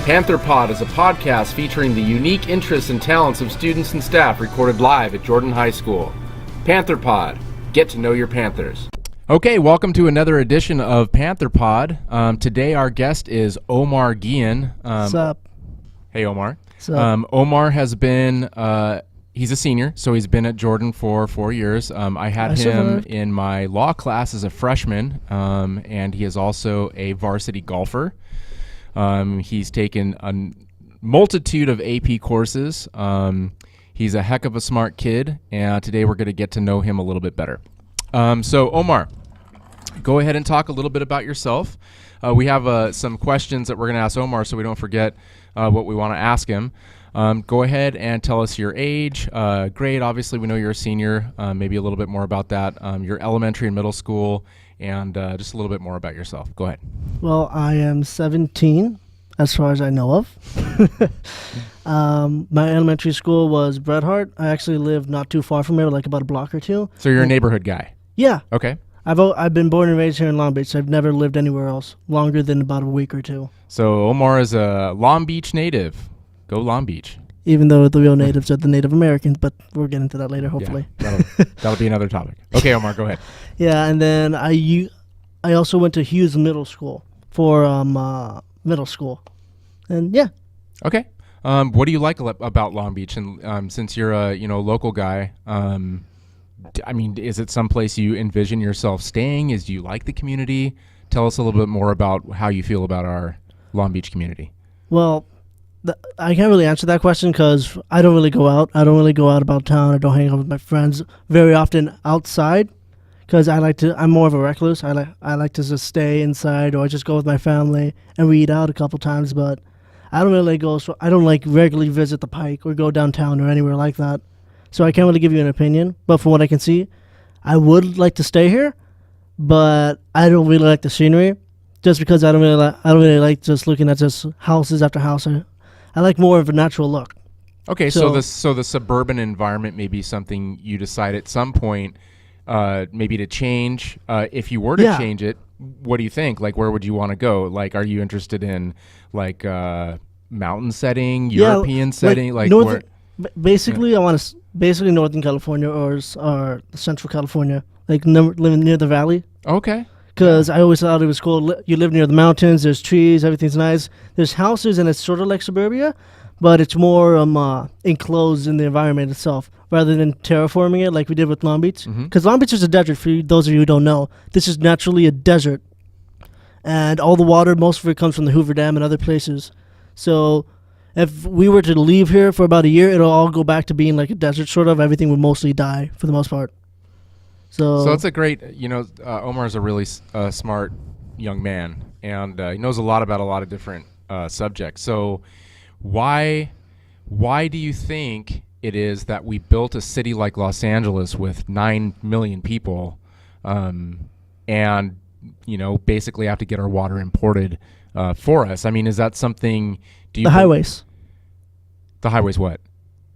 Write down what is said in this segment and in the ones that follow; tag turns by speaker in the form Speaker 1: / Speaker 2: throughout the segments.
Speaker 1: Panther Pod is a podcast featuring the unique interests and talents of students and staff recorded live at Jordan High School. Panther Pod. Get to know your Panthers. Okay, welcome to another edition of Panther Pod. Today our guest is Omar Guillen.
Speaker 2: What's up?
Speaker 1: Hey, Omar.
Speaker 2: What's up?
Speaker 1: Omar has been, he's a senior, so he's been at Jordan for 4 years. I had him in my law class as a freshman, and he is also a varsity golfer. He's taken a multitude of AP courses. He's a heck of a smart kid, and today we're going to get to know him a little bit better. So, Omar, go ahead and talk a little bit about yourself. We have some questions that we're going to ask Omar so we don't forget what we want to ask him. Go ahead and tell us your age, grade. Obviously, we know you're a senior. Maybe a little bit more about that. Your elementary and middle school, and just a little bit more about yourself. Go ahead.
Speaker 2: Well, I am 17, as far as I know of. My elementary school was Bret Hart. I actually lived not too far from here, like about a block or two.
Speaker 1: So you're a neighborhood guy?
Speaker 2: Yeah.
Speaker 1: Okay.
Speaker 2: I've been born and raised here in Long Beach. So I've never lived anywhere else longer than about a week or two.
Speaker 1: So Omar is a Long Beach native. Go Long Beach.
Speaker 2: Even though the real natives are the Native Americans, but we'll get into that later, hopefully.
Speaker 1: Yeah, that'll be another topic. Okay, Omar, go ahead.
Speaker 2: Yeah, and then I also went to Hughes Middle School for middle school. And yeah.
Speaker 1: Okay. What do you like about Long Beach? And since you're a local guy, I mean, is it someplace you envision yourself staying? Do you like the community? Tell us a little bit more about how you feel about our Long Beach community.
Speaker 2: Well, I can't really answer that question because I don't really go out. I don't really go out about town. I don't hang out with my friends very often outside because I'm more of a recluse. I like to just stay inside, or I just go with my family and we eat out a couple times, but I don't really go. So I don't like regularly visit the Pike or go downtown or anywhere like that. So I can't really give you an opinion. But from what I can see, I would like to stay here, but I don't really like the scenery, just because I don't really like just looking at just houses after house. I like more of a natural look.
Speaker 1: Okay, so the suburban environment may be something you decide at some point maybe to change. If you were to change it, what do you think? Like, where would you want to go? Like, are you interested in like mountain setting, European setting, like
Speaker 2: northern, basically? I want to basically Northern California or Central California, like living near the valley.
Speaker 1: Okay.
Speaker 2: Because I always thought it was cool. You live near the mountains, there's trees, everything's nice. There's houses, and it's sort of like suburbia, but it's more enclosed in the environment itself, rather than terraforming it like we did with Long Beach. Because Long Beach is a desert, for those of you who don't know. This is naturally a desert. And all the water, most of it comes from the Hoover Dam and other places. So if we were to leave here for about a year, it'll all go back to being like a desert, sort of. Everything would mostly die, for the most part. So it's
Speaker 1: a great, Omar's a really smart young man, and he knows a lot about a lot of different subjects. So why do you think it is that we built a city like Los Angeles with 9 million people and, basically have to get our water imported for us? I mean, is that something...
Speaker 2: The highways.
Speaker 1: The highways what?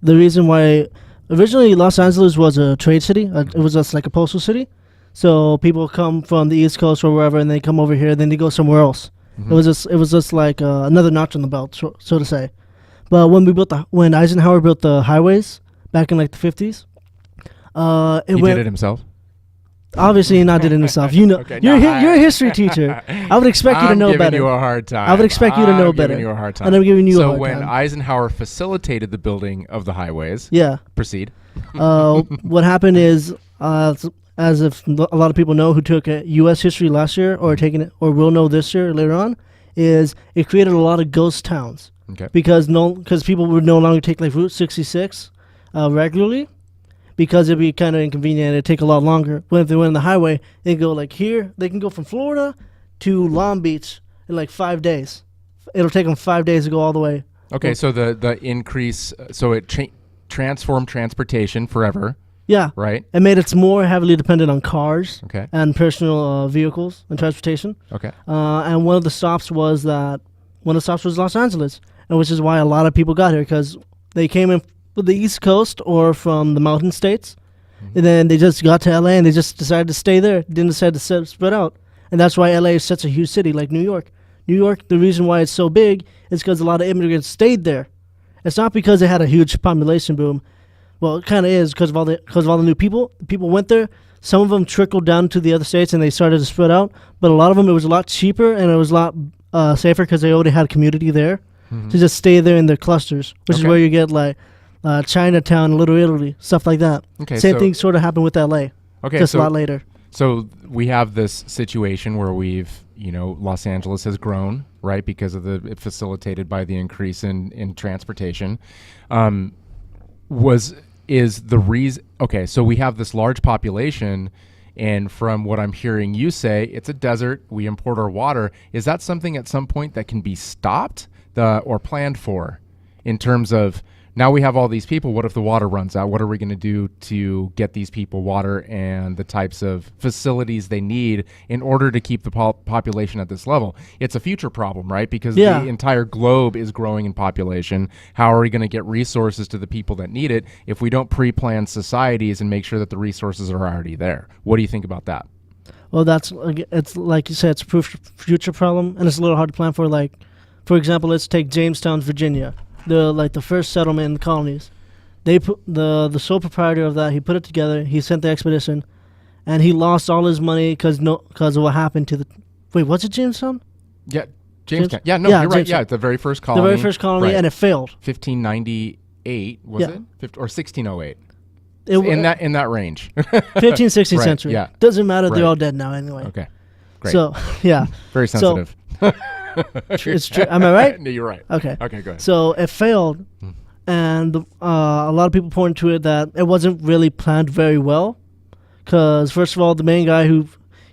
Speaker 2: The reason why... Originally, Los Angeles was a trade city. It was just like a postal city. So people come from the East Coast or wherever, and they come over here, then they go somewhere else. Mm-hmm. It was just like another notch on the belt, so to say. But when Eisenhower built the highways back in like the 50s,
Speaker 1: he did it himself.
Speaker 2: Obviously, he not did it himself. Okay, you're a history teacher. I would expect you to know better.
Speaker 1: I'm giving you a hard time.
Speaker 2: I would expect you to know better.
Speaker 1: I'm giving you a hard time.
Speaker 2: And I'm giving you a hard time.
Speaker 1: So when Eisenhower facilitated the building of the highways, proceed.
Speaker 2: What happened is, as if a lot of people know who took U.S. history last year or taking it or will know this year later on, is it created a lot of ghost towns.
Speaker 1: Okay.
Speaker 2: Because people would no longer take like Route 66 regularly. Because it'd be kind of inconvenient and it'd take a lot longer. But if they went on the highway, they go like here. They can go from Florida to Long Beach in like 5 days. It'll take them 5 days to go all the way.
Speaker 1: Okay, so the increase, so it transformed transportation forever.
Speaker 2: Yeah.
Speaker 1: Right?
Speaker 2: It made it more heavily dependent on cars and personal vehicles and transportation.
Speaker 1: Okay.
Speaker 2: And one of the stops was Los Angeles, and which is why a lot of people got here, because they came in from the East Coast or from the mountain states, and then they just got to LA and they just decided to stay there. Didn't decide to spread out, and that's why LA is such a huge city, like New York. New York, the reason why it's so big is because a lot of immigrants stayed there. It's not because they had a huge population boom. Well, it kind of is because of all the new people. People went there. Some of them trickled down to the other states and they started to spread out. But a lot of them, it was a lot cheaper and it was a lot safer because they already had a community there to just stay there in their clusters, which is where you get like Chinatown, Little Italy, stuff like that.
Speaker 1: Okay,
Speaker 2: Same thing sort of happened with LA.
Speaker 1: Okay,
Speaker 2: just a lot later.
Speaker 1: So we have this situation where Los Angeles has grown, right, because of facilitated by the increase in transportation. Is the reason? Okay, so we have this large population, and from what I'm hearing you say, it's a desert. We import our water. Is that something at some point that can be stopped or planned for, in terms of? Now we have all these people. What if the water runs out? What are we going to do to get these people water and the types of facilities they need in order to keep the population at this level? It's a future problem, right? Because the entire globe is growing in population. How are we going to get resources to the people that need it if we don't pre-plan societies and make sure that the resources are already there? What do you think about that?
Speaker 2: Well, it's like you said, it's a future problem, and it's a little hard to plan for. Like, for example, let's take Jamestown, Virginia. The first settlement in the colonies. They put the sole proprietor of that. He put it together. He sent the expedition, and he lost all his money because of what happened to the. Wait, was it Jamestown?
Speaker 1: Yeah, Jamestown. You're right.
Speaker 2: Jamestown.
Speaker 1: Yeah, the very first colony.
Speaker 2: The very first colony, right. And it failed.
Speaker 1: 1598 was it? Or 1608? In that range.
Speaker 2: 15th, 16th
Speaker 1: right,
Speaker 2: century.
Speaker 1: Yeah.
Speaker 2: Doesn't matter. They're all dead now anyway.
Speaker 1: Okay. Great.
Speaker 2: So yeah.
Speaker 1: Very sensitive.
Speaker 2: It's true. Am I right?
Speaker 1: No, you're right.
Speaker 2: Okay.
Speaker 1: Okay, go ahead.
Speaker 2: So it failed, and a lot of people point to it that it wasn't really planned very well, because first of all, the main guy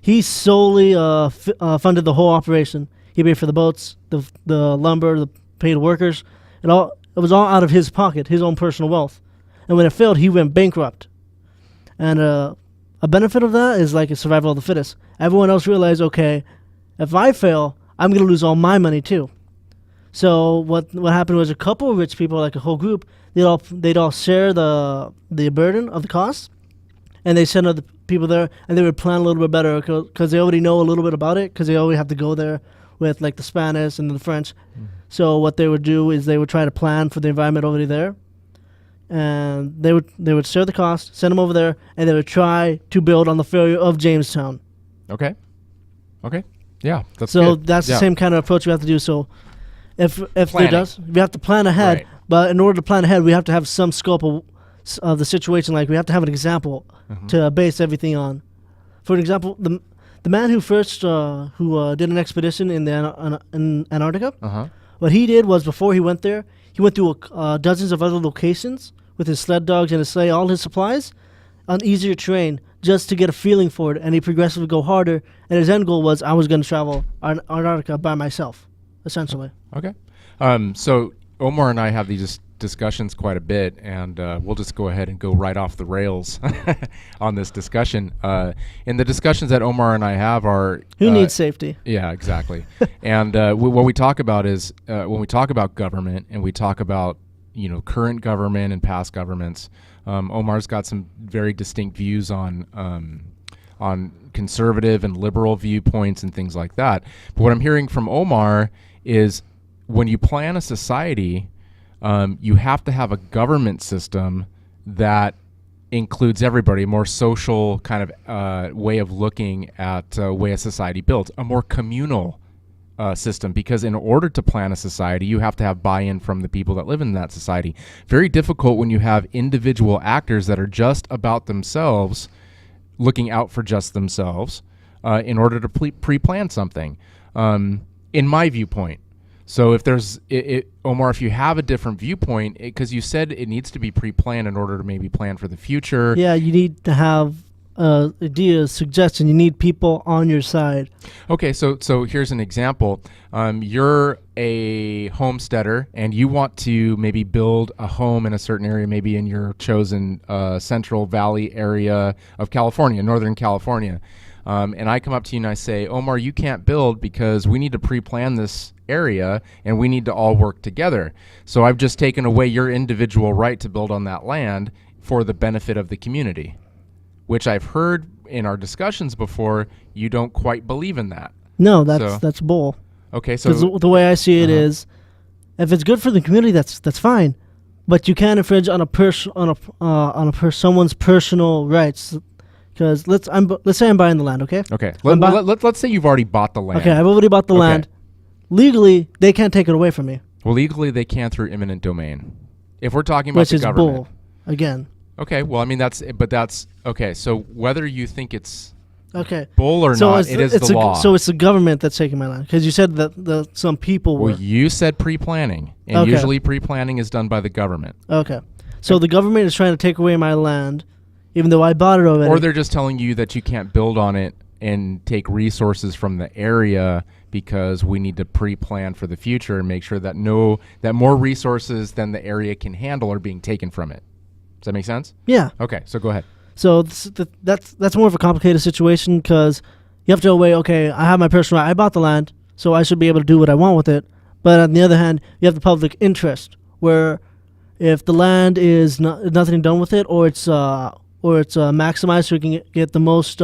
Speaker 2: he solely funded the whole operation. He paid for the boats, the lumber, the paid workers, and it was all out of his pocket, his own personal wealth. And when it failed, he went bankrupt. And a benefit of that is like a survival of the fittest. Everyone else realized, okay, if I fail, I'm going to lose all my money too. So what happened was a couple of rich people, like a whole group, they'd all share the burden of the cost, and they send other people there, and they would plan a little bit better because they already know a little bit about it because they always have to go there with like the Spanish and the French. So what they would do is they would try to plan for the environment over there, and they would share the cost, send them over there, and they would try to build on the failure of Jamestown.
Speaker 1: Okay. Yeah, that's
Speaker 2: good. That's the same kind of approach we have to do. So if there does, we have to plan ahead. Right. But in order to plan ahead, we have to have some scope of the situation. Like we have to have an example to base everything on. For example, the man who first did an expedition in Antarctica, what he did was before he went there, he went through dozens of other locations with his sled dogs and his sleigh, all his supplies, on easier terrain, just to get a feeling for it, and he progressively go harder. And his end goal was, I was going to travel Antarctica by myself, essentially.
Speaker 1: Okay. So Omar and I have these discussions quite a bit, and we'll just go ahead and go right off the rails on this discussion. And the discussions that Omar and I have are...
Speaker 2: Who needs safety?
Speaker 1: Yeah, exactly. And what we talk about is, when we talk about government, and we talk about current government and past governments, Omar's got some very distinct views on conservative and liberal viewpoints and things like that. But what I'm hearing from Omar is when you plan a society, you have to have a government system that includes everybody, a more social kind of way of looking at the way a society builds, a more communal system, because in order to plan a society, you have to have buy-in from the people that live in that society. Very difficult when you have individual actors that are just about themselves, looking out for just themselves, in order to pre-plan something, in my viewpoint. So if there's, Omar, if you have a different viewpoint, because you said it needs to be pre-planned in order to maybe plan for the future.
Speaker 2: Yeah, you need to have ideas, suggestions. You need people on your side.
Speaker 1: Okay, so here's an example. You're a homesteader, and you want to maybe build a home in a certain area, maybe in your chosen Central Valley area of California, Northern California. And I come up to you and I say, Omar, you can't build because we need to pre-plan this area and we need to all work together. So I've just taken away your individual right to build on that land for the benefit of the community, which I've heard in our discussions before, you don't quite believe in that.
Speaker 2: No, that's bull.
Speaker 1: Okay, so
Speaker 2: because the way I see it is, if it's good for the community, that's fine, but you can't infringe on someone's personal rights. Because let's say I'm buying the land, okay?
Speaker 1: Okay. Let's say you've already bought the land.
Speaker 2: Okay, I've already bought the land. Legally, they can't take it away from me.
Speaker 1: Well, legally, they can through eminent domain. If we're talking about the government.
Speaker 2: Which is bull, again.
Speaker 1: Okay, well, I mean, that's okay. So whether you think it's bull or not, it is the law.
Speaker 2: So it's the government that's taking my land. Because you said that some people were.
Speaker 1: Well, you said pre-planning. And usually pre-planning is done by the government.
Speaker 2: Okay. So the government is trying to take away my land, even though I bought it already.
Speaker 1: Or they're just telling you that you can't build on it and take resources from the area because we need to pre-plan for the future and make sure that more resources than the area can handle are being taken from it. Does that make sense?
Speaker 2: Yeah.
Speaker 1: Okay, so go ahead.
Speaker 2: So that's more of a complicated situation because you have to weigh, okay, I have my personal right. I bought the land, so I should be able to do what I want with it. But on the other hand, you have the public interest, where if the land is nothing done with it, or it's maximized so we can get the most,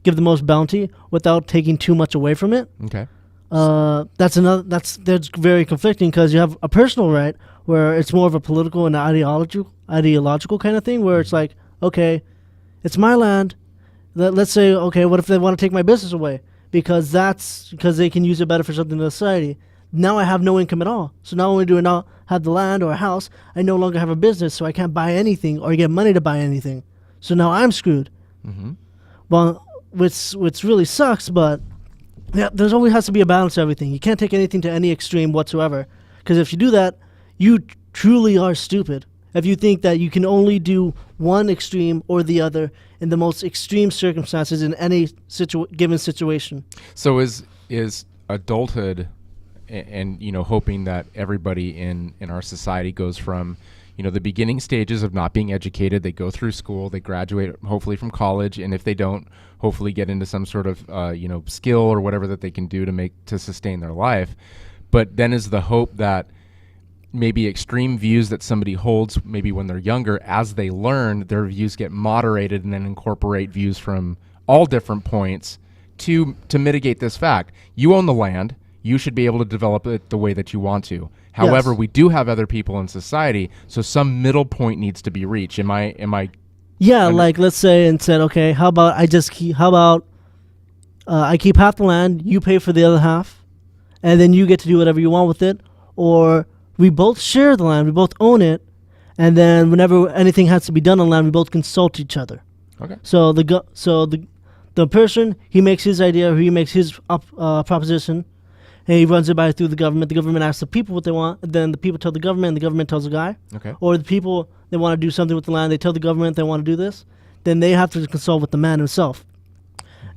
Speaker 2: give the most bounty without taking too much away from it.
Speaker 1: Okay.
Speaker 2: That's very conflicting because you have a personal right where it's more of a political and ideological kind of thing, where it's like, okay, it's my land. Let's say, okay, what if they want to take my business away because they can use it better for something in the society? Now I have no income at all. So not only do I not have the land or a house, I no longer have a business, so I can't buy anything or get money to buy anything. So now I'm screwed. Mm-hmm. Well, which really sucks, but yeah, there's always has to be a balance to everything. You can't take anything to any extreme whatsoever, because if you do that, you truly are stupid. If you think that you can only do one extreme or the other in the most extreme circumstances in any given situation.
Speaker 1: So is adulthood and hoping that everybody in our society goes from the beginning stages of not being educated, they go through school, they graduate hopefully from college, and if they don't, hopefully get into some sort of skill or whatever that they can do to sustain their life. But then is the hope that maybe extreme views that somebody holds maybe when they're younger, as they learn, their views get moderated and then incorporate views from all different points to mitigate this fact. You own the land. You should be able to develop it the way that you want to. However, yes, we do have other people in society, so some middle point needs to be reached. Am I? Yeah,
Speaker 2: like let's say and said, okay, how about I keep half the land, you pay for the other half, and then you get to do whatever you want with it, or we both share the land, we both own it, and then whenever anything has to be done on land, we both consult each other.
Speaker 1: Okay.
Speaker 2: So the person, he makes his idea, or he makes his proposition, and he runs it through the government. The government asks the people what they want, and then the people tell the government, and the government tells the guy.
Speaker 1: Okay.
Speaker 2: Or the people, they want to do something with the land, they tell the government they want to do this, then they have to consult with the man himself.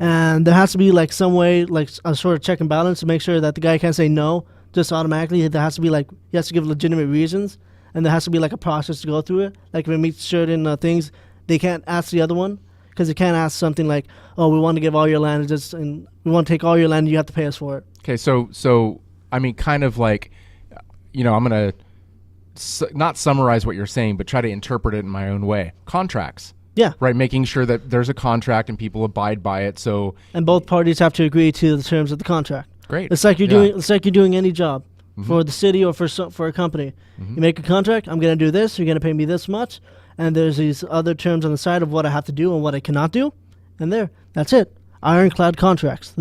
Speaker 2: And there has to be like some way, like a sort of check and balance to make sure that the guy can't say no just automatically. There has to be he has to give legitimate reasons, and there has to be like a process to go through it. Like if it meets certain things, they can't ask the other one, because they can't ask something like, oh, we want to give all your land, and we want to take all your land, and you have to pay us for it.
Speaker 1: Okay, so I mean, kind of like, I'm going to not summarize what you're saying, but try to interpret it in my own way. Contracts.
Speaker 2: Yeah.
Speaker 1: Right, making sure that there's a contract and people abide by it.
Speaker 2: And both parties have to agree to the terms of the contract.
Speaker 1: Great.
Speaker 2: It's like you're doing any job, mm-hmm, for the city or for a company. Mm-hmm. You make a contract. I'm going to do this. You're going to pay me this much, and there's these other terms on the side of what I have to do and what I cannot do, and that's it. Ironclad contracts.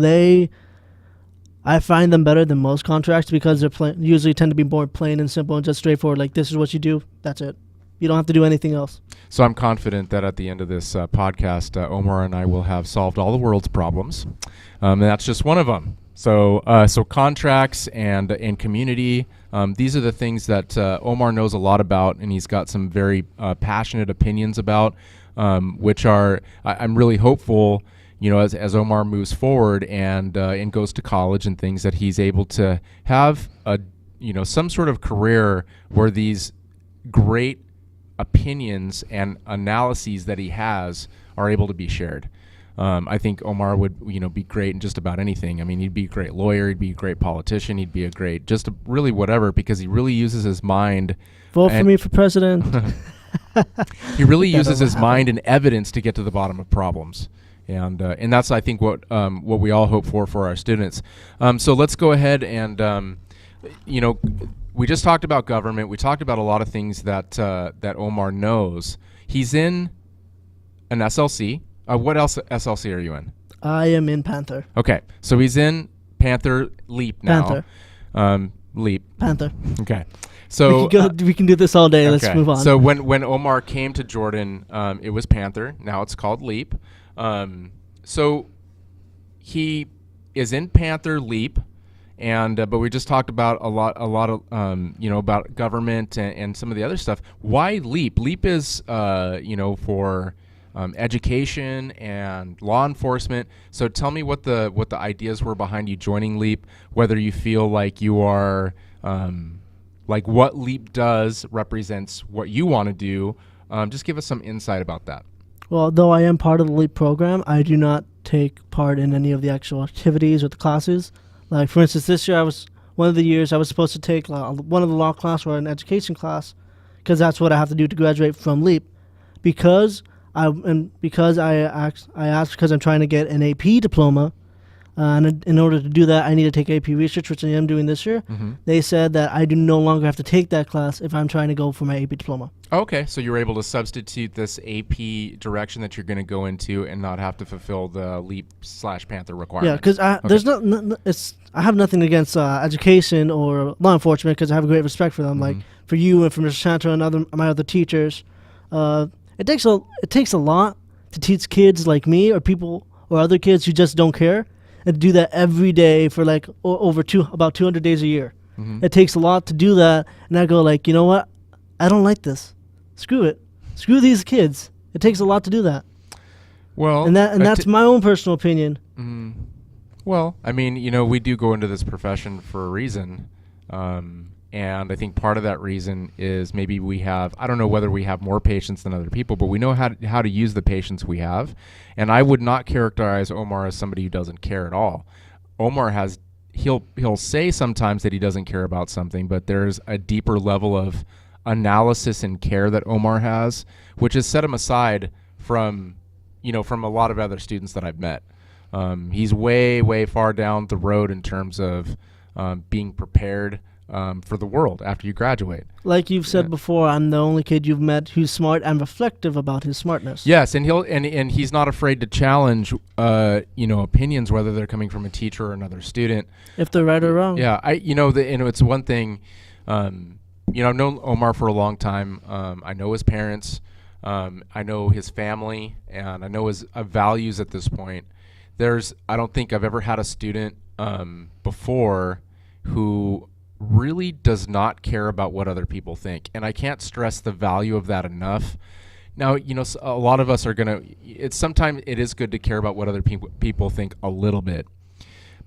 Speaker 2: I find them better than most contracts because they're usually tend to be more plain and simple and just straightforward. Like, this is what you do. That's it. You don't have to do anything else.
Speaker 1: So I'm confident that at the end of this podcast, Omar and I will have solved all the world's problems, and that's just one of them. So contracts and community, these are the things that Omar knows a lot about, and he's got some very passionate opinions about, which are I'm really hopeful, as Omar moves forward and goes to college and things, that he's able to have some sort of career where these great opinions and analyses that he has are able to be shared. I think Omar would, be great in just about anything. I mean, he'd be a great lawyer, he'd be a great politician, he'd be a great, really whatever, because he really uses his mind.
Speaker 2: Vote for me for president.
Speaker 1: He really uses his mind and evidence to get to the bottom of problems. And that's, I think, what we all hope for our students. So let's go ahead and we just talked about government. We talked about a lot of things that Omar knows. He's in an SLC. What else SLC are you in?
Speaker 2: I am in Panther.
Speaker 1: Okay, so he's in Panther Leap now.
Speaker 2: Panther.
Speaker 1: Leap.
Speaker 2: Panther.
Speaker 1: Okay. So
Speaker 2: we can do this all day. Okay. Let's move on.
Speaker 1: So when Omar came to Jordan, it was Panther. Now it's called Leap. So he is in Panther Leap, and but we just talked about a lot of about government and some of the other stuff. Why Leap? Leap is for education and law enforcement. So tell me what the ideas were behind you joining Leap. Whether you feel like you are like what Leap does represents what you want to do. Just give us some insight about that.
Speaker 2: Well, though I am part of the LEAP program, I do not take part in any of the actual activities or the classes. Like, for instance, this year one of the years I was supposed to take one of the law class or an education class, because that's what I have to do to graduate from LEAP. Because I'm trying to get an AP diploma, and in order to do that, I need to take AP Research, which I am doing this year. Mm-hmm. They said that I do no longer have to take that class if I'm trying to go for my AP diploma.
Speaker 1: Okay, so you were able to substitute this AP direction that you're going to go into and not have to fulfill the Leap/Panther requirement.
Speaker 2: Yeah, because I have nothing against education or law enforcement, because I have a great respect for them. Mm-hmm. Like for you and for Mr. Santo and my other teachers, it takes a lot to teach kids like me or people or other kids who just don't care. And do that every day for like about 200 days a year. Mm-hmm. It takes a lot to do that. And I go like, you know what? I don't like this. Screw it. Screw these kids. It takes a lot to do that.
Speaker 1: Well,
Speaker 2: and that's my own personal opinion.
Speaker 1: Mm-hmm. Well, I mean, we do go into this profession for a reason. And I think part of that reason is maybe I don't know whether we have more patience than other people, but we know how to use the patience we have. And I would not characterize Omar as somebody who doesn't care at all. Omar he'll say sometimes that he doesn't care about something, but there's a deeper level of analysis and care that Omar has, which has set him aside from a lot of other students that I've met. He's way, way far down the road in terms of being prepared for the world after you graduate.
Speaker 2: Like you've said before, I'm the only kid you've met who's smart and reflective about his smartness.
Speaker 1: Yes, and he's not afraid to challenge opinions, whether they're coming from a teacher or another student,
Speaker 2: if they're right or wrong.
Speaker 1: Yeah, it's one thing. I've known Omar for a long time. I know his parents. I know his family, and I know his values at this point. I don't think I've ever had a student before who really does not care about what other people think. And I can't stress the value of that enough. Now, a lot of us are sometimes it is good to care about what other people think a little bit.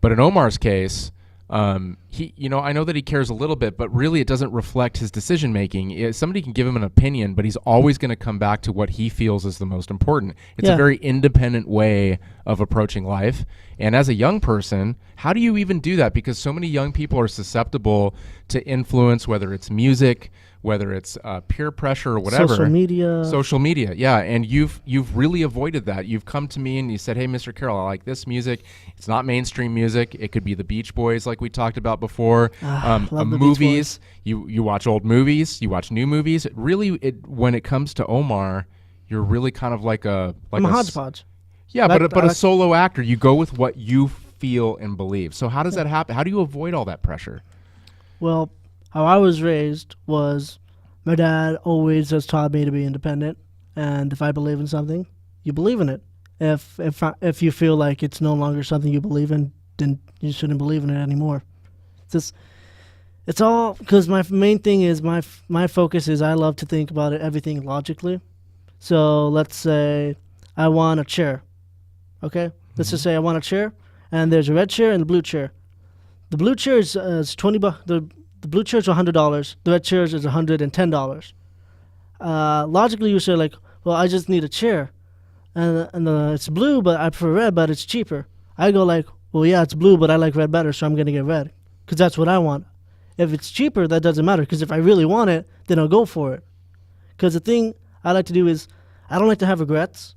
Speaker 1: But in Omar's case, I know that he cares a little bit, but really it doesn't reflect his decision making. Somebody can give him an opinion, but he's always going to come back to what he feels is the most important. It's a very independent way of approaching life. And as a young person, how do you even do that? Because so many young people are susceptible to influence, whether it's music, whether it's peer pressure or whatever. Social media, yeah. And you've really avoided that. You've come to me and you said, hey, Mr. Carroll, I like this music. It's not mainstream music. It could be the Beach Boys like we talked about before. Movies. You watch old movies. You watch new movies. When it comes to Omar, you're really kind of like
Speaker 2: I'm a hodgepodge.
Speaker 1: Yeah, but a solo actor. You go with what you feel and believe. So how does that happen? How do you avoid all that pressure?
Speaker 2: Well, how I was raised was my dad always has taught me to be independent, and if I believe in something, you believe in it. If you feel like it's no longer something you believe in, then you shouldn't believe in it anymore. It's all because my main thing is my focus is I love to think about everything logically. So let's say I want a chair. Okay, let's just say I want a chair, and there's a red chair and a blue chair. The blue chair is $20. The blue chair is $100. The red chair is $110. Logically, you say like, well, I just need a chair, and it's blue, but I prefer red, but it's cheaper. I go like, well, yeah, it's blue, but I like red better, so I'm gonna get red because that's what I want. If it's cheaper, that doesn't matter because if I really want it, then I'll go for it. Because the thing I like to do is I don't like to have regrets.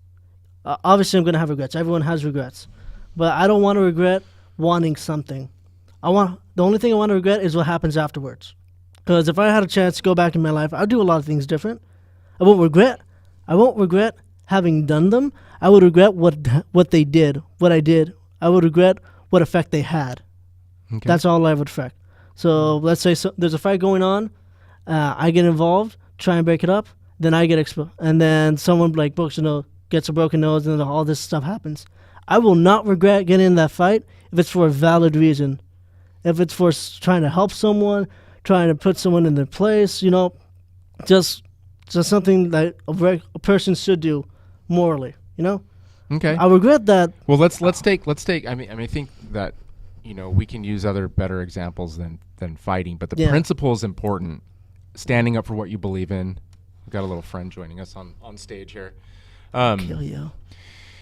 Speaker 2: Obviously, I'm going to have regrets. Everyone has regrets. But I don't want to regret wanting something. The only thing I want to regret is what happens afterwards. Because if I had a chance to go back in my life, I'd do a lot of things different. I won't regret having done them. I would regret what they did, what I did. I would regret what effect they had.
Speaker 1: Okay.
Speaker 2: That's all I would affect. So let's say there's a fight going on. I get involved, try and break it up. Then I get exposed. And then someone like gets a broken nose, and then all this stuff happens. I will not regret getting in that fight if it's for a valid reason. If it's for trying to help someone, trying to put someone in their place, just something that a person should do morally,
Speaker 1: Okay.
Speaker 2: I regret that.
Speaker 1: Well, let's take. I think that we can use other better examples than fighting, but the principle is important. Standing up for what you believe in. We've got a little friend joining us on stage here.
Speaker 2: Kill you.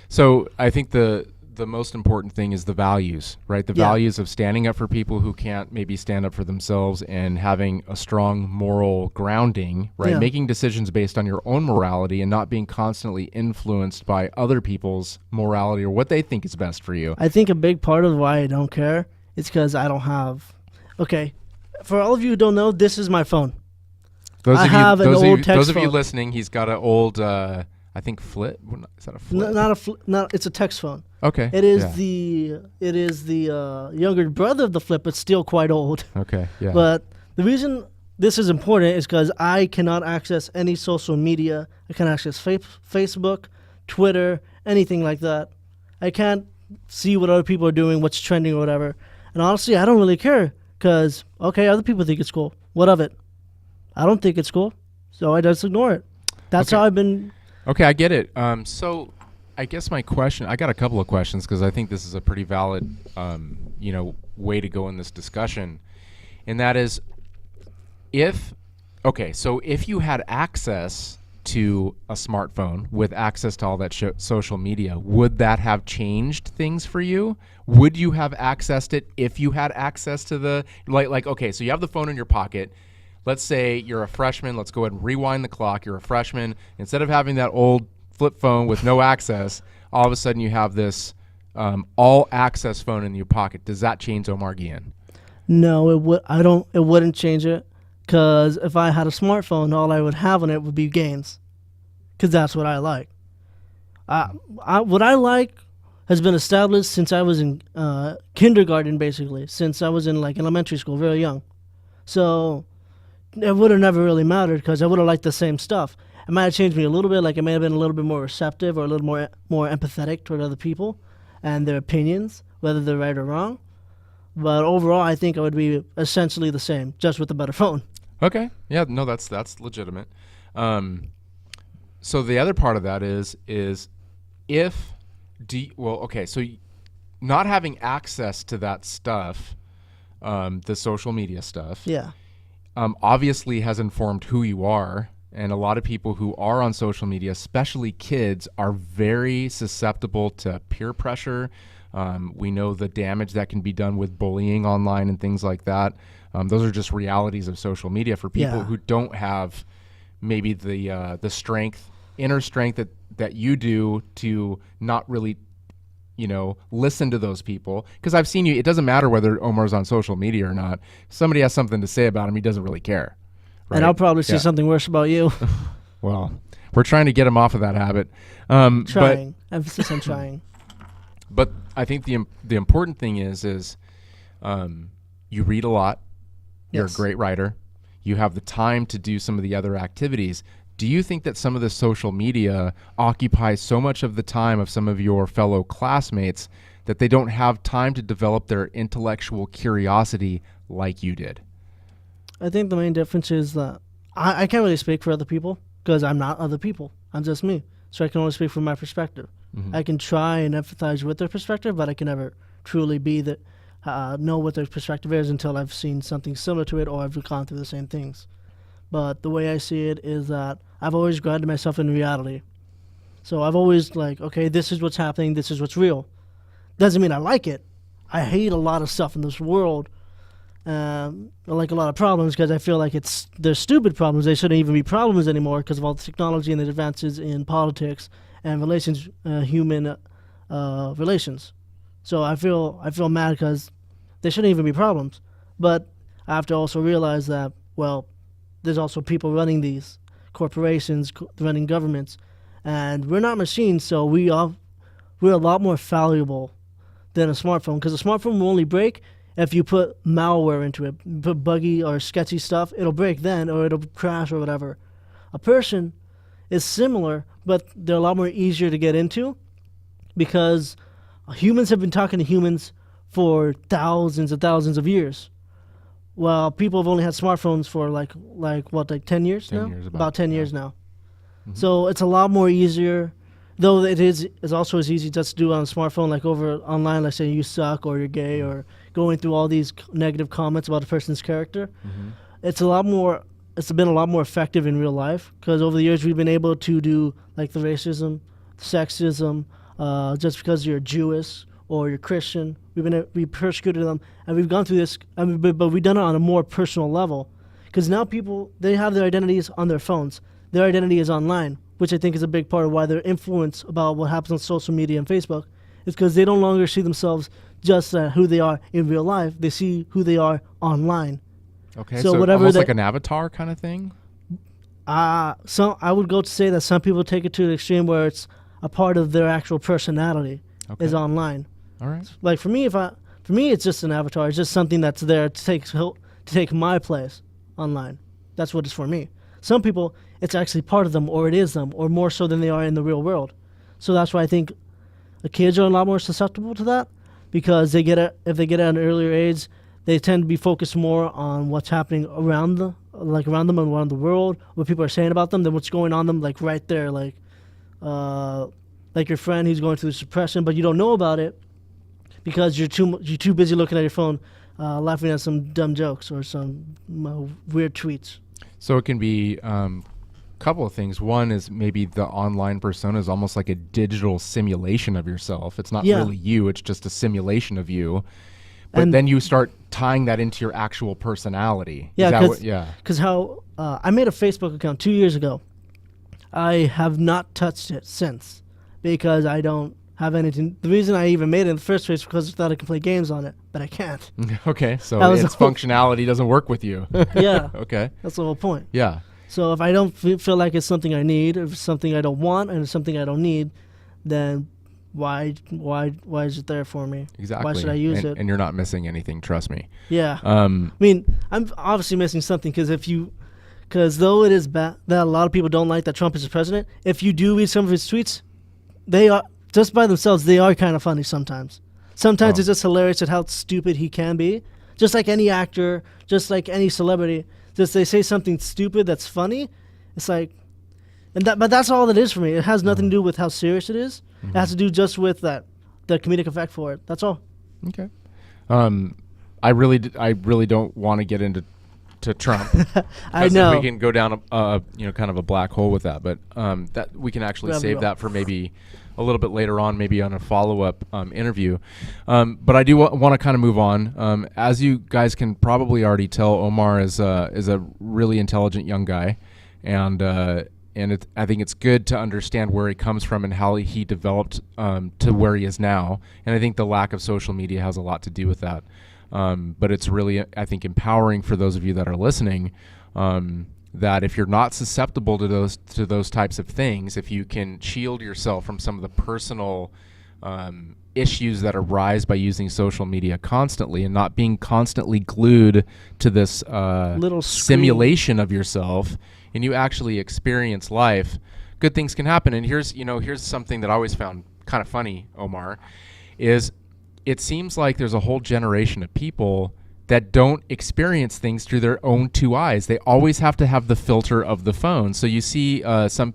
Speaker 1: So I think the most important thing is the values, right? The values of standing up for people who can't maybe stand up for themselves and having a strong moral grounding, right?
Speaker 2: Yeah.
Speaker 1: Making decisions based on your own morality and not being constantly influenced by other people's morality or what they think is best for you.
Speaker 2: I think a big part of why I don't care is because I don't have... Okay, for all of you who don't know, this is my phone.
Speaker 1: Those of you
Speaker 2: phone.
Speaker 1: listening, he's got an old... I think flip. Is that a flip?
Speaker 2: Not a flip. Not. It's a text phone.
Speaker 1: Okay.
Speaker 2: It is the younger brother of the flip, but still quite old.
Speaker 1: Okay. Yeah.
Speaker 2: But the reason this is important is because I cannot access any social media. I can't access Facebook, Twitter, anything like that. I can't see what other people are doing, what's trending or whatever. And honestly, I don't really care because other people think it's cool. What of it? I don't think it's cool, so I just ignore it. That's how I've been.
Speaker 1: Okay, I get it. So I guess my question, I got a couple of questions because I think this is a pretty valid, way to go in this discussion. And that is, if you had access to a smartphone with access to all that social media, would that have changed things for you? Would you have accessed it if you had access to so you have the phone in your pocket. Let's say you're a freshman. Let's go ahead and rewind the clock. You're a freshman. Instead of having that old flip phone with no access, all of a sudden you have this all-access phone in your pocket. Does that change Omar Guillen?
Speaker 2: No, it wouldn't change it, because if I had a smartphone, all I would have on it would be games, because that's what I like. What I like has been established since I was in kindergarten, basically, since I was in elementary school, very young. So it would have never really mattered because I would have liked the same stuff. It might have changed me a little bit, it may have been a little bit more receptive or a little more empathetic toward other people and their opinions, whether they're right or wrong. But overall, I think I would be essentially the same, just with a better phone.
Speaker 1: Okay. Yeah, no, that's legitimate. So the other part of that is so not having access to that stuff, the social media stuff.
Speaker 2: Yeah.
Speaker 1: Obviously has informed who you are, and a lot of people who are on social media, especially kids, are very susceptible to peer pressure. We know the damage that can be done with bullying online and things like that. Those are just realities of social media for people who don't have maybe the inner strength that you do to not really listen to those people. Because I've seen you, it doesn't matter whether Omar's on social media or not. If somebody has something to say about him, he doesn't really care. Right?
Speaker 2: And I'll probably say something worse about you.
Speaker 1: Well, we're trying to get him off of that habit.
Speaker 2: Trying. Emphasis on trying.
Speaker 1: But I think the important thing is you read a lot. You're a great writer. You have the time to do some of the other activities. Do you think that some of the social media occupies so much of the time of some of your fellow classmates that they don't have time to develop their intellectual curiosity like you did?
Speaker 2: I think the main difference is that I can't really speak for other people because I'm not other people. I'm just me. So I can only speak from my perspective. Mm-hmm. I can try and empathize with their perspective, but I can never truly know what their perspective is until I've seen something similar to it or I've gone through the same things. But the way I see it is that I've always grounded myself in reality. So I've always this is what's happening, this is what's real. Doesn't mean I like it. I hate a lot of stuff in this world. I like a lot of problems because I feel like they're stupid problems. They shouldn't even be problems anymore because of all the technology and the advances in politics and human relations. So I feel mad because there shouldn't even be problems. But I have to also realize that, well, there's also people running these corporations, running governments, and we're not machines, so we're a lot more fallible than a smartphone, because a smartphone will only break if you put malware into it, put buggy or sketchy stuff. It'll break then, or it'll crash or whatever. A person is similar, but they're a lot more easier to get into, because humans have been talking to humans for thousands and thousands of years. Well, people have only had smartphones for like 10 years
Speaker 1: 10
Speaker 2: now?
Speaker 1: years
Speaker 2: about 10 years now.
Speaker 1: Mm-hmm.
Speaker 2: So it's a lot more easier, though it's also as easy just to do on a smartphone, like over online, like saying you suck or you're gay or going through all these negative comments about a person's character.
Speaker 1: Mm-hmm.
Speaker 2: It's been a lot more effective in real life, because over the years we've been able to do like the racism, sexism, just because you're Jewish or you're Christian, we persecuted them, and we've gone through this, but we've done it on a more personal level, because now people, they have their identities on their phones. Their identity is online, which I think is a big part of why their influence about what happens on social media and Facebook is because they no longer see themselves just who they are in real life. They see who they are online.
Speaker 1: Okay, so whatever almost like an avatar kind of thing?
Speaker 2: So I would go to say that some people take it to the extreme where it's a part of their actual personality is online.
Speaker 1: All right.
Speaker 2: Like for me, it's just an avatar. It's just something that's there to take my place online. That's what it's for me. Some people, it's actually part of them, or it is them, or more so than they are in the real world. So that's why I think the kids are a lot more susceptible to that, because if they get it at an earlier age, they tend to be focused more on what's happening around them and around the world, what people are saying about them, than what's going on them, like right there, like your friend who's going through depression, but you don't know about it because you're too busy looking at your phone, laughing at some dumb jokes or some weird tweets.
Speaker 1: So it can be a couple of things. One is maybe the online persona is almost like a digital simulation of yourself. It's not really you. It's just a simulation of you. But then you start tying that into your actual personality.
Speaker 2: Yeah, because I made a Facebook account 2 years ago. I have not touched it since because I don't have anything. The reason I even made it in the first place was because I thought I could play games on it, but I can't.
Speaker 1: Okay, so its functionality doesn't work with you.
Speaker 2: Yeah.
Speaker 1: Okay.
Speaker 2: That's the whole point.
Speaker 1: Yeah.
Speaker 2: So if I don't feel like it's something I need, or if it's something I don't want, and it's something I don't need, then why is it there for me?
Speaker 1: Exactly.
Speaker 2: Why should I use it?
Speaker 1: And you're not missing anything, trust me.
Speaker 2: Yeah. I mean, I'm obviously missing something because though it is bad that a lot of people don't like that Trump is the president, if you do read some of his tweets, they are, just by themselves, they are kind of funny sometimes. Sometimes it's just hilarious at how stupid he can be. Just like any actor, just like any celebrity, just they say something stupid that's funny. It's like, but that's all it is for me. It has nothing to do with how serious it is. Mm-hmm. It has to do just with the comedic effect for it. That's all.
Speaker 1: Okay. I really don't want to get into Trump.
Speaker 2: I know
Speaker 1: we can go down kind of a black hole with that, but that we can actually save that for maybe a little bit later on, maybe on a follow-up interview. But I do want to kind of move on. As you guys can probably already tell, Omar is a really intelligent young guy, and I think it's good to understand where he comes from and how he developed to where he is now. And I think the lack of social media has a lot to do with that. But it's really, I think, empowering for those of you that are listening, that if you're not susceptible to those types of things, if you can shield yourself from some of the personal issues that arise by using social media constantly and not being constantly glued to this
Speaker 2: little
Speaker 1: simulation of yourself, and you actually experience life, good things can happen. And here's something that I always found kind of funny, Omar, is it seems like there's a whole generation of people that don't experience things through their own two eyes. They always have to have the filter of the phone. So you see some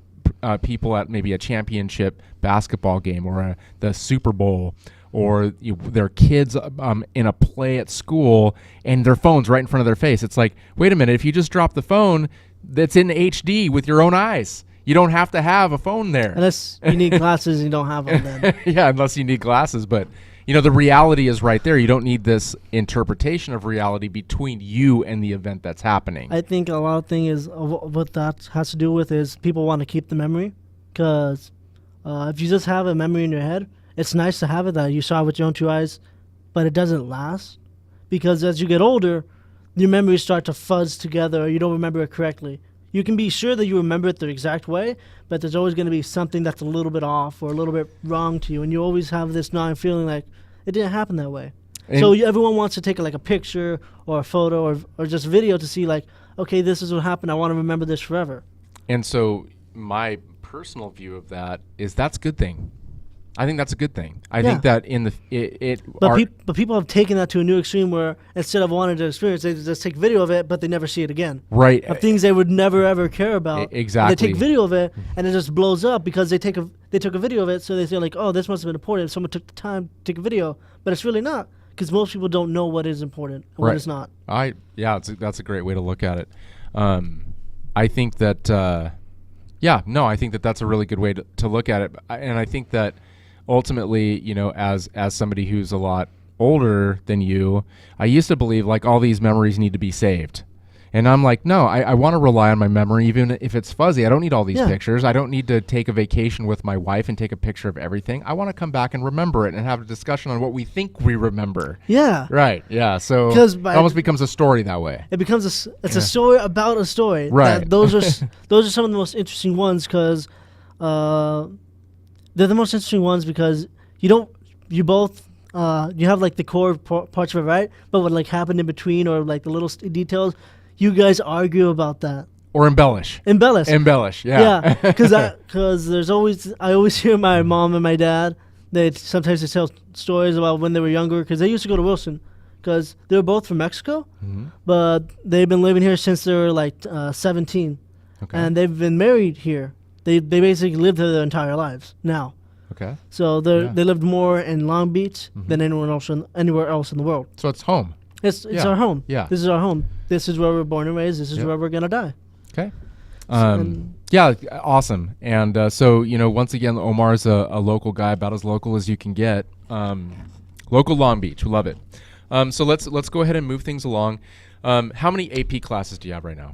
Speaker 1: people at maybe a championship basketball game or the Super Bowl, or their kids in a play at school, and their phone's right in front of their face. It's like, wait a minute, if you just drop the phone, that's in HD with your own eyes. You don't have to have a phone there.
Speaker 2: Unless you need glasses, you don't have them then.
Speaker 1: Yeah, unless you need glasses. But, the reality is right there. You don't need this interpretation of reality between you and the event that's happening.
Speaker 2: I think a lot of things is what that has to do with is people want to keep the memory, because If you just have a memory in your head, it's nice to have it that you saw it with your own 2 eyes, but it doesn't last. Because as you get older, your memories start to fuzz together, or you don't remember it correctly. You can be sure that you remember it the exact way, but there's always going to be something that's a little bit off or a little bit wrong to you, and you always have this gnawing feeling like it didn't happen that way. And so everyone wants to take like a picture or a photo or just video to see like, okay, this is what happened. I want to remember this forever.
Speaker 1: And so my personal view of that is that's a good thing. I think that's a good thing. I think that in the
Speaker 2: but people have taken that to a new extreme where instead of wanting to experience, they just take video of it, but they never see it again.
Speaker 1: Right.
Speaker 2: Of things they would never ever care about.
Speaker 1: Exactly.
Speaker 2: They take video of it, and it just blows up because they took a video of it, so they feel like, oh, this must have been important. Someone took the time to take a video, but it's really not, because most people don't know what is important and what is not.
Speaker 1: That's a great way to look at it. I think that I think that that's a really good way to look at it, and I think that ultimately, as somebody who's a lot older than you, I used to believe like all these memories need to be saved. And I'm like, no, I want to rely on my memory, even if it's fuzzy. I don't need all these pictures. I don't need to take a vacation with my wife and take a picture of everything. I want to come back and remember it and have a discussion on what we think we remember.
Speaker 2: Yeah.
Speaker 1: Right. Yeah. So it almost becomes a story that way.
Speaker 2: It becomes a story about a story.
Speaker 1: Right.
Speaker 2: Those are some of the most interesting ones because they're the most interesting ones because you have like the core parts of it, right? But what like happened in between or like the little details, you guys argue about that.
Speaker 1: Or embellish. Yeah.
Speaker 2: Yeah, because I always hear my mom and my dad. Sometimes they tell stories about when they were younger because they used to go to Wilson because they were both from Mexico, but they've been living here since they were like 17, and they've been married here. They basically lived here their entire lives now.
Speaker 1: Okay.
Speaker 2: So they lived more in Long Beach than anywhere else in the world.
Speaker 1: So it's home.
Speaker 2: It's our home.
Speaker 1: Yeah.
Speaker 2: This is our home. This is where we're born and raised. This is where we're gonna die.
Speaker 1: Okay. Awesome. And so once again, Omar's a local guy, about as local as you can get. Local Long Beach, we love it. So let's go ahead and move things along. How many AP classes do you have right now?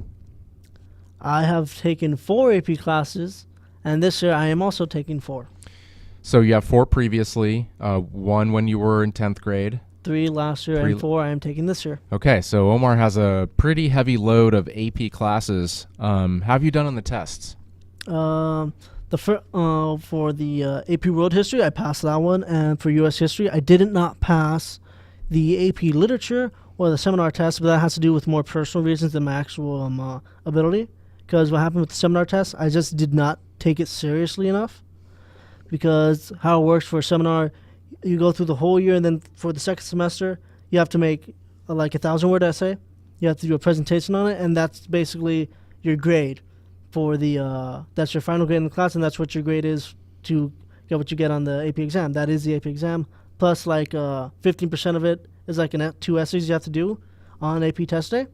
Speaker 2: I have taken 4 AP classes, and this year I am also taking 4.
Speaker 1: So you have 4 previously, 1 when you were in 10th grade.
Speaker 2: 3 last year and 4 I am taking this year.
Speaker 1: Okay, so Omar has a pretty heavy load of AP classes. How have you done on the tests?
Speaker 2: For the AP World History, I passed that one, and for U.S. History, I did not pass the AP Literature or the seminar test, but that has to do with more personal reasons than my actual ability. Because what happened with the seminar test, I just did not take it seriously enough. Because how it works for a seminar, you go through the whole year, and then for the second semester, you have to make like a 1,000-word essay. You have to do a presentation on it, and that's basically your grade for that's your final grade in the class, and that's what your grade is to get what you get on the AP exam. That is the AP exam. Plus, like 15% of it is like 2 essays you have to do on AP test day,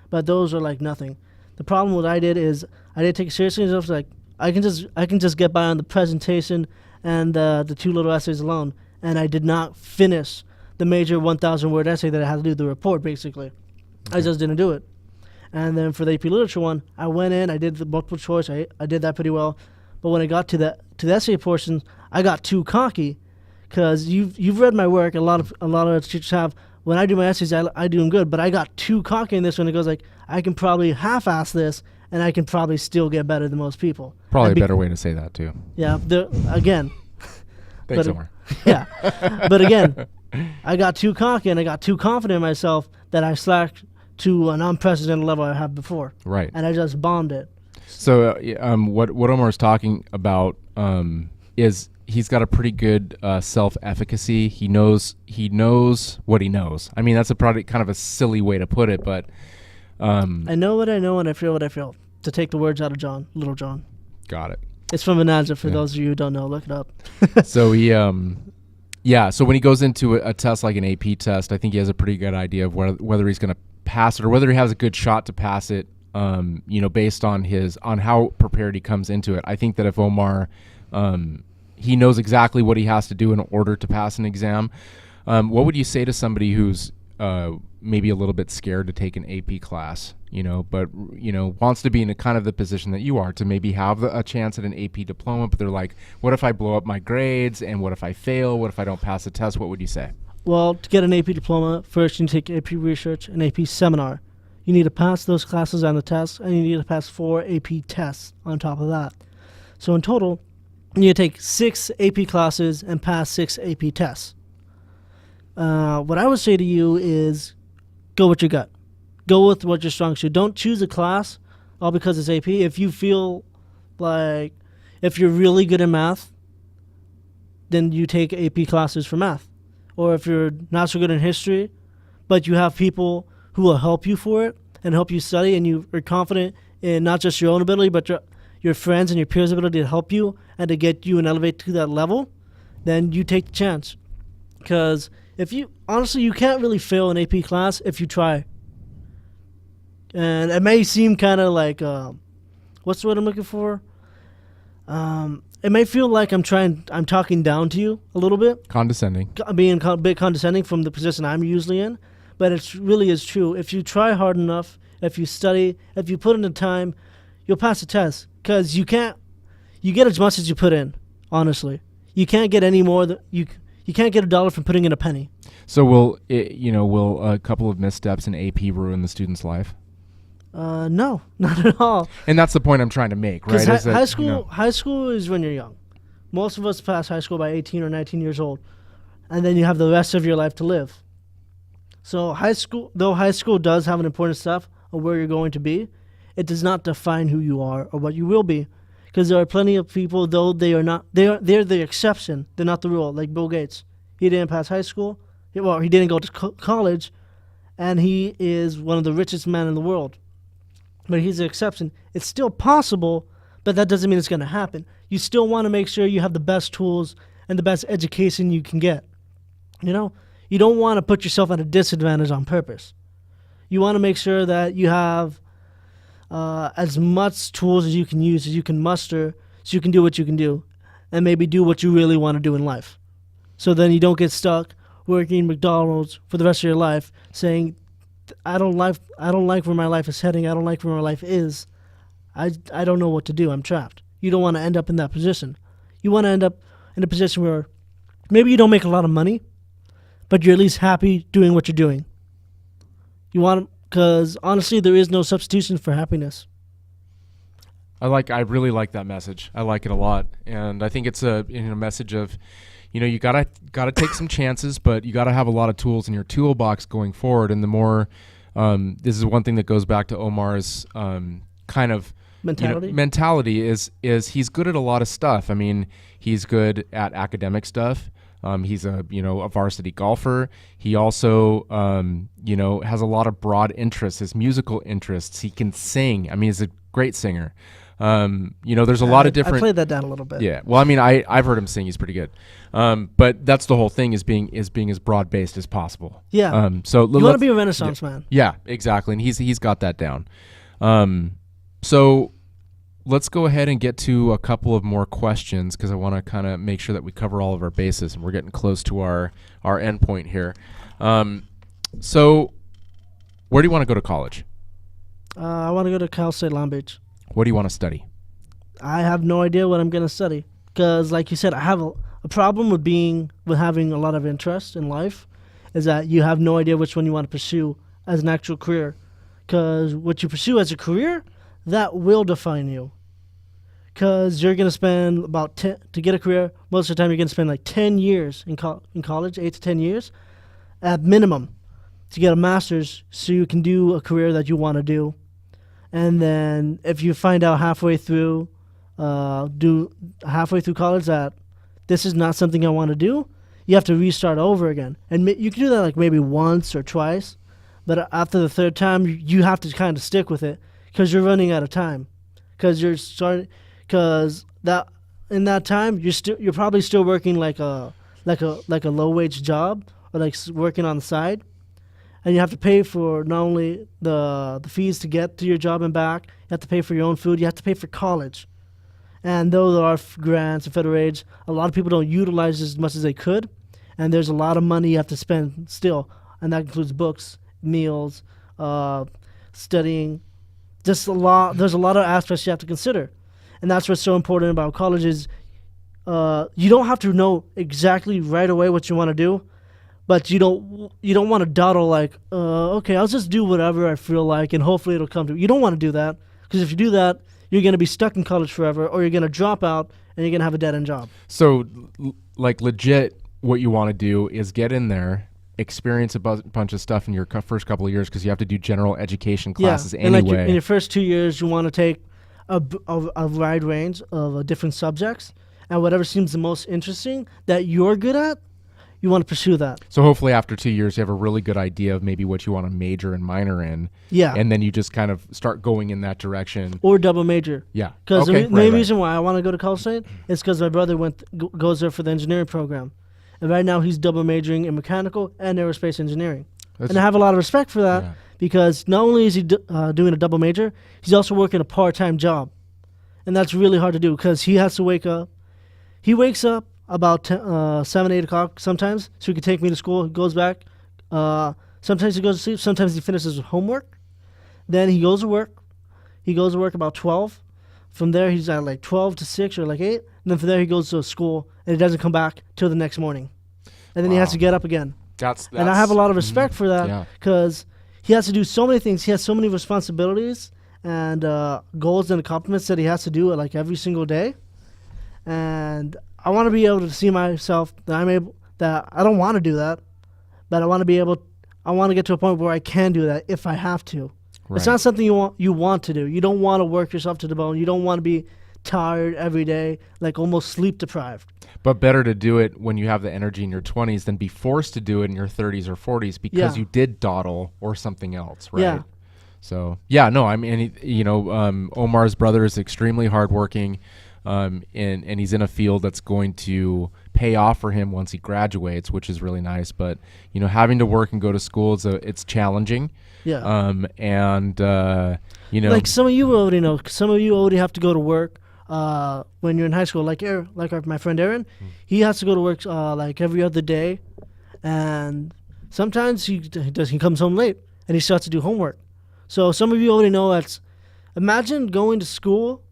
Speaker 2: but those are like nothing. The problem what I did is I didn't take it seriously enough. Like I can just get by on the presentation and the 2 little essays alone, and I did not finish the major 1,000-word essay that I had to do the report. Basically, I just didn't do it. And then for the AP Literature one, I went in, I did the multiple choice, I did that pretty well. But when I got to the essay portion, I got too cocky, because you've read my work. A lot of teachers have. When I do my essays, I do them good, but I got too cocky in this one. It goes like, I can probably half-ass this, and I can probably still get better than most people.
Speaker 1: Probably a better way to say that, too.
Speaker 2: Yeah, again.
Speaker 1: Thanks, Omar.
Speaker 2: Yeah, but again, I got too cocky, and I got too confident in myself that I slacked to an unprecedented level I had before.
Speaker 1: Right.
Speaker 2: And I just bombed it.
Speaker 1: So what Omar is talking about is he's got a pretty good self-efficacy. He knows what he knows. I mean, that's probably kind of a silly way to put it, but
Speaker 2: I know what I know and I feel what I feel. To take the words out of John, Little John.
Speaker 1: Got it.
Speaker 2: It's from Ananja. For those of you who don't know, look it up.
Speaker 1: So he so when he goes into a test like an AP test, I think he has a pretty good idea of whether he's going to pass it or whether he has a good shot to pass it. Based on how prepared he comes into it. I think that if Omar, he knows exactly what he has to do in order to pass an exam. What would you say to somebody who's maybe a little bit scared to take an AP class, but wants to be in a kind of the position that you are, to maybe have a chance at an AP diploma, but they're like, what if I blow up my grades, and what if I fail, what if I don't pass the test? What would you say?
Speaker 2: Well, to get an AP diploma, first you need to take AP research and AP seminar. You need to pass those classes on the test, and you need to pass 4 AP tests on top of that. So in total, you need to take 6 AP classes and pass 6 AP tests. What I would say to you is go with your gut. Go with what you're strong to. Don't choose a class all because it's AP. If you feel like if you're really good at math, then you take AP classes for math. Or if you're not so good in history, but you have people who will help you for it and help you study, and you are confident in not just your own ability, but your friends and your peers' ability to help you and to get you and elevate to that level, then you take the chance. Because honestly, you can't really fail an AP class if you try. And it may seem kind of like, what's the word I'm looking for? It may feel like I'm talking down to you a little bit.
Speaker 1: Condescending.
Speaker 2: Being a bit condescending from the position I'm usually in. But it really is true. If you try hard enough, if you study, if you put in the time, you'll pass the test. Because you get as much as you put in, honestly. You can't get any more. You can't get $1 from putting in a penny.
Speaker 1: So will a couple of missteps in AP ruin the student's life?
Speaker 2: No, not at all.
Speaker 1: And that's the point I'm trying to make, right?
Speaker 2: Because high school is when you're young. Most of us pass high school by 18 or 19 years old, and then you have the rest of your life to live. So high school does have an important stuff of where you're going to be, it does not define who you are or what you will be. Because there are plenty of people, though they're the exception, they're not the rule, like Bill Gates. He didn't pass high school, he didn't go to college, and he is one of the richest men in the world. But he's the exception. It's still possible, but that doesn't mean it's going to happen. You still want to make sure you have the best tools and the best education you can get. You don't want to put yourself at a disadvantage on purpose. You want to make sure that you have as much tools as you can use, as you can muster, so you can do what you can do, and maybe do what you really want to do in life. So then you don't get stuck working McDonald's for the rest of your life, saying, I don't like where my life is heading. I don't like where my life is. I don't know what to do. I'm trapped. You don't want to end up in that position. You want to end up in a position where maybe you don't make a lot of money, but you're at least happy doing what you're doing. Because honestly, there is no substitution for happiness.
Speaker 1: I really like that message. I like it a lot, and I think it's a message of, you gotta take some chances, but you gotta have a lot of tools in your toolbox going forward. And the more, this is one thing that goes back to Omar's kind of mentality is he's good at a lot of stuff. I mean, he's good at academic stuff. He's a varsity golfer. He also has a lot of broad interests, his musical interests. He can sing. I mean, he's a great singer. There's a lot of different.
Speaker 2: I played that down a little bit.
Speaker 1: Yeah. Well, I mean, I've heard him sing. He's pretty good. But that's the whole thing, is being as broad based as possible.
Speaker 2: Yeah.
Speaker 1: So
Speaker 2: you want to be a Renaissance man.
Speaker 1: Yeah, exactly. And he's got that down. So let's go ahead and get to a couple of more questions, because I want to kind of make sure that we cover all of our bases, and we're getting close to our end point here. So where do you want to go to college?
Speaker 2: I want to go to Cal State Long Beach.
Speaker 1: What do you want to study?
Speaker 2: I have no idea what I'm going to study, because like you said, I have a problem with having a lot of interest in life, is that you have no idea which one you want to pursue as an actual career. Because what you pursue as a career, that will define you. Because you're going to spend to get a career, most of the time you're going to spend like 10 years in college, 8 to 10 years, at minimum, to get a master's so you can do a career that you want to do. And then if you find out halfway through college that this is not something I want to do, you have to restart over again. And you can do that like maybe once or twice, but after the third time, you have to kind of stick with it, because you're running out of time. Because in that time you're probably still working like a low wage job, or like working on the side. And you have to pay for not only the fees to get to your job and back, you have to pay for your own food, you have to pay for college. And though there are grants and federal aid, a lot of people don't utilize as much as they could. And there's a lot of money you have to spend still. and that includes books, meals, studying. Just a lot. There's a lot of aspects you have to consider, and that's what's so important about college is you don't have to know exactly right away what you want to do, but you don't want to dawdle like, okay, I'll just do whatever I feel like, and hopefully it'll come to. You don't want to do that, because if you do that, you're going to be stuck in college forever, or you're going to drop out and you're going to have a dead-end job.
Speaker 1: So, like, legit, what you want to do is get in there, experience a bunch of stuff in your first couple of years, because you have to do general education classes anyway.
Speaker 2: And like in your first 2 years, you want to take a wide range of different subjects, and whatever seems the most interesting that you're good at, you want to pursue that.
Speaker 1: So hopefully after 2 years, you have a really good idea of maybe what you want to major and minor in.
Speaker 2: Yeah.
Speaker 1: And then you just kind of start going in that direction.
Speaker 2: Or double major.
Speaker 1: Yeah.
Speaker 2: Because the main reason why I want to go to Cal State is because my brother goes there for the engineering program. And right now he's double majoring in mechanical and aerospace engineering. And I have a lot of respect for that because not only is he doing a double major, he's also working a part-time job. And that's really hard to do because he has to wake up. He wakes up about 7, 8 o'clock sometimes, so he can take me to school. He goes back. Sometimes he goes to sleep. Sometimes he finishes his homework. Then he goes to work. He goes to work about 12. From there, he's at like 12 to 6 or like 8. And then from there, he goes to school, and he doesn't come back till the next morning. And then he has to get up again. And I have a lot of respect for that because he has to do so many things. He has so many responsibilities and goals and accomplishments that he has to do like every single day. And I want to be able to see myself that I don't want to do that, but I want to get to a point where I can do that if I have to. Right. It's not something you want to do. You don't want to work yourself to the bone. You don't want to be tired every day, like almost sleep deprived.
Speaker 1: But better to do it when you have the energy in your 20s than be forced to do it in your 30s or 40s because you did dawdle or something else, right?
Speaker 2: Yeah.
Speaker 1: So, yeah, no, I mean, Omar's brother is extremely hardworking. And he's in a field that's going to pay off for him once he graduates, which is really nice. But having to work and go to school it's challenging.
Speaker 2: Yeah.
Speaker 1: Like
Speaker 2: some of you already know. Some of you already have to go to work when you're in high school. Like my friend Aaron, he has to go to work like every other day, and sometimes he comes home late and he starts to do homework. So some of you already know imagine going to school,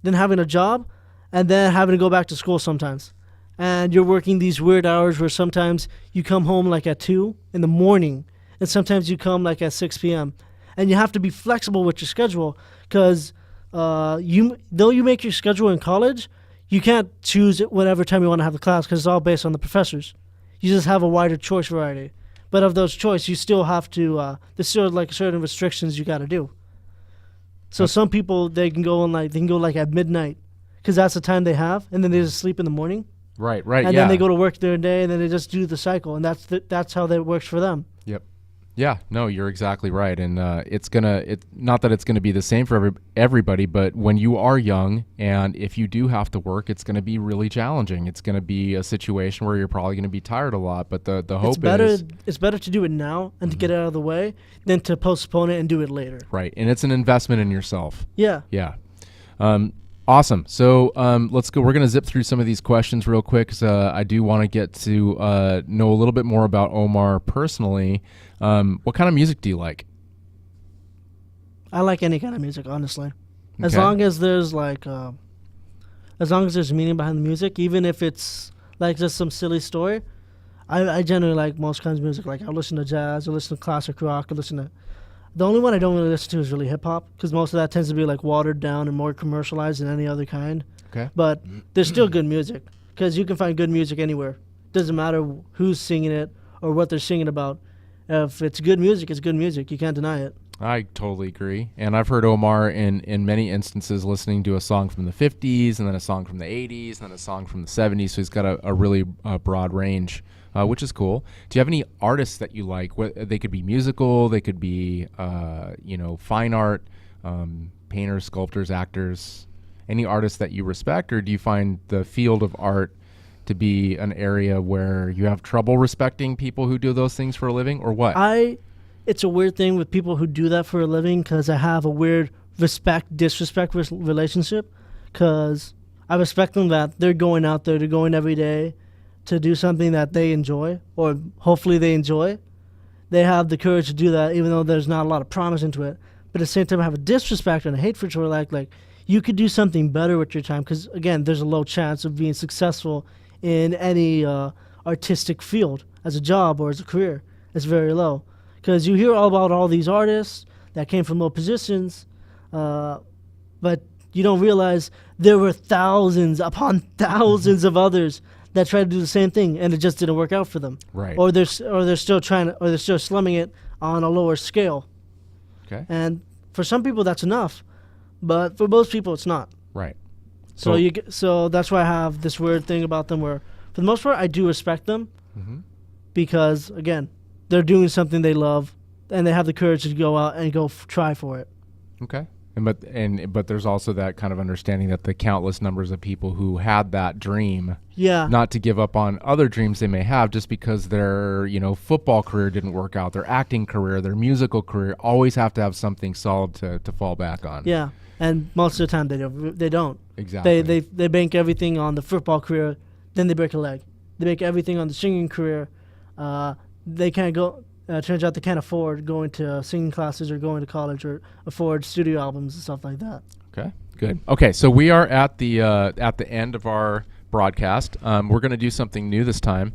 Speaker 2: then having a job, and then having to go back to school sometimes. And you're working these weird hours where sometimes you come home like at 2 in the morning, and sometimes you come like at 6 p.m. And you have to be flexible with your schedule because though you make your schedule in college, you can't choose whatever time you want to have the class because it's all based on the professors. You just have a wider choice variety. But of those choices, you still have to, there's still like certain restrictions you got to do. So some people, they can go at midnight because that's the time they have, and then they just sleep in the morning.
Speaker 1: Right,
Speaker 2: and then they go to work their day, and then they just do the cycle, and that's how that works for them.
Speaker 1: Yep. Yeah, no, you're exactly right, and not that it's gonna be the same for everybody, but when you are young and if you do have to work, it's gonna be really challenging. It's gonna be a situation where you're probably gonna be tired a lot, but the hope is
Speaker 2: it's better to do it now and to get it out of the way than to postpone it and do it later.
Speaker 1: Right, and it's an investment in yourself.
Speaker 2: Yeah.
Speaker 1: Yeah. Awesome. So let's go. We're going to zip through some of these questions real quick because I do want to get to know a little bit more about Omar personally. What kind of music do you like?
Speaker 2: I like any kind of music, honestly. As long as there's as long as there's meaning behind the music, even if it's like just some silly story, I generally like most kinds of music. Like I listen to jazz, I listen to classic rock, I listen to. The only one I don't really listen to is really hip-hop because most of that tends to be like watered down and more commercialized than any other kind.
Speaker 1: Okay.
Speaker 2: But there's still good music because you can find good music anywhere. Doesn't matter who's singing it or what they're singing about. If it's good music, it's good music. You can't deny it.
Speaker 1: I totally agree. And I've heard Omar in many instances listening to a song from the 50s and then a song from the 80s and then a song from the 70s. So he's got a really broad range. Which is cool. Do you have any artists that you like? They could be musical, they could be, fine art, painters, sculptors, actors. Any artists that you respect, or do you find the field of art to be an area where you have trouble respecting people who do those things for a living, or what?
Speaker 2: It's a weird thing with people who do that for a living because I have a weird disrespect relationship because I respect them that they're going out there, they're going every day to do something that they enjoy, or hopefully they enjoy. they have the courage to do that, even though there's not a lot of promise into it. But at the same time, have a disrespect and a hate for each other. Like you could do something better with your time, because again, there's a low chance of being successful in any artistic field as a job or as a career. It's very low, because you hear all about all these artists that came from low positions, but you don't realize there were thousands upon thousands of others that tried to do the same thing, and it just didn't work out for them.
Speaker 1: Right.
Speaker 2: Or they're still slumming it on a lower scale.
Speaker 1: Okay.
Speaker 2: And for some people that's enough, but for most people it's not.
Speaker 1: Right.
Speaker 2: So that's why I have this weird thing about them where, for the most part, I do respect them, because again, they're doing something they love, and they have the courage to go out and try for it.
Speaker 1: Okay. But there's also that kind of understanding that the countless numbers of people who had that dream, not to give up on other dreams they may have just because their football career didn't work out, their acting career, their musical career, always have to have something solid to fall back on.
Speaker 2: Yeah, and most of the time they don't.
Speaker 1: Exactly.
Speaker 2: They bank everything on the football career, then they break a leg. They bank everything on the singing career. They can't go. Turns out they can't afford going to singing classes or going to college or afford studio albums and stuff like that.
Speaker 1: Okay, good. Okay, so we are at the end of our broadcast. We're going to do something new this time.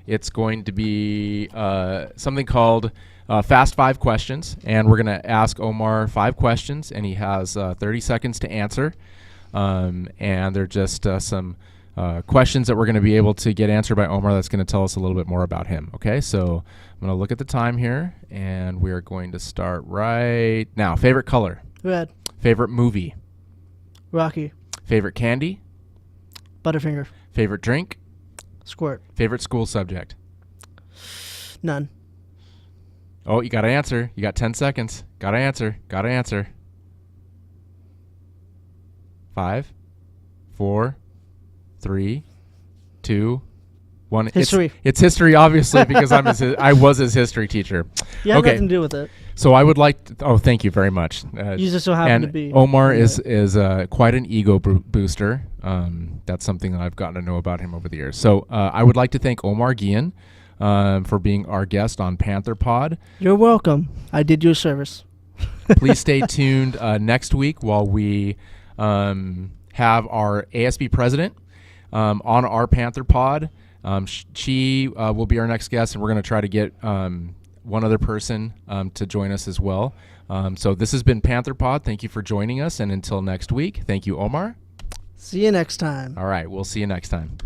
Speaker 1: It's going to be something called Fast 5 Questions, and we're going to ask Omar 5 questions, and he has 30 seconds to answer. And they're just some questions that we're going to be able to get answered by Omar that's going to tell us a little bit more about him. Okay, so I'm going to look at the time here, and we are going to start right now. Favorite color?
Speaker 2: Red.
Speaker 1: Favorite movie?
Speaker 2: Rocky.
Speaker 1: Favorite candy?
Speaker 2: Butterfinger.
Speaker 1: Favorite drink?
Speaker 2: Squirt.
Speaker 1: Favorite school subject?
Speaker 2: None.
Speaker 1: Oh, you got to answer. You got 10 seconds. Got to answer. 5, 4, 3, 2, 1.
Speaker 2: History.
Speaker 1: It's history, obviously, because I was his history teacher.
Speaker 2: Yeah,
Speaker 1: okay.
Speaker 2: nothing to do with it.
Speaker 1: So I would like to, oh, thank you very much.
Speaker 2: You just so happen to be.
Speaker 1: Omar is quite an ego booster. That's something that I've gotten to know about him over the years. So I would like to thank Omar Guillen for being our guest on Panther Pod.
Speaker 2: You're welcome. I did you a service.
Speaker 1: Please stay tuned next week while we have our ASB president on our Panther Pod. She will be our next guest, and we're going to try to get one other person to join us as well. So this has been Panther Pod. Thank you for joining us, and until next week, thank you, Omar.
Speaker 2: See you next time.
Speaker 1: All right, we'll see you next time.